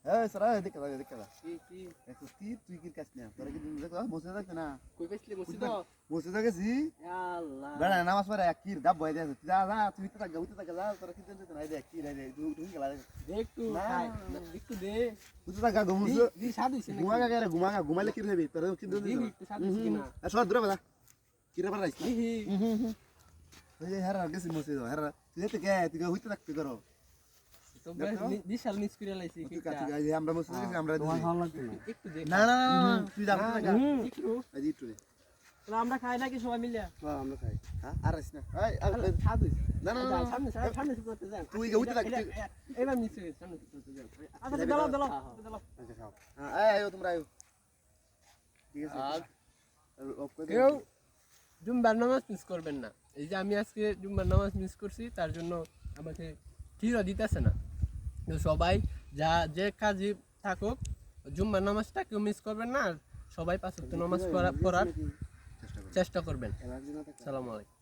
এই সরা দেখে দাও কি একটু কি তুই কি কাজ না তোরা কি দেখো বসে থাকতে না কই পেছলি মসজিদ বসে থাকেছি আল্লাহ বেড়া নামাজ পড়ে এক কির দাব বই দে যা যা তুই তো থাক যা তোরা কি জানিস না দে কি রে তুই গেলা দে একটু খাই একটু দে তুই তো থাক ঘুমুস দি সাদু ছিনা ঘুমাইলে কি হবে তোরা কি দি একটু সাদু ছিনা সর দূরে বাদা কি রে বাড়াইছ হি ওই যে হেরা গেছি মসজিদ হেরা তুই তো কে তুই হইতে থাকতে করো তো দি শাল মিস করে লাইছি তুই কাছে গাই আমরা মসজিদ গেছি আমরা একটু দে না তুই যাবি না একটু আজ একটু রে আমরা খাই নাকি সবাই মিলে হ্যাঁ আমরা খাই হ্যাঁ আর আসিস না সাদু না সামনে করতে যান তুই হইতে থাক এবার মিস হয়ে সামনে করতে যান আচ্ছা দাও আচ্ছা খাও হ্যাঁ আয় তোমরা আয় ঠিক আছে কেউ জুম্বার নামাজ মিস করবেন না এই যে আমি আজকে জুম্বার নামাজ মিস করছি তার জন্য আমাকে ফিরও দিতেছে না তো সবাই যা যে কাজই থাকুক জুম্বার নামাজটা কেউ মিস করবেন না আর সবাই পাঁচ ওয়াক্ত নামাজ পড়ার চেষ্টা করবেন। আসসালামু আলাইকুম।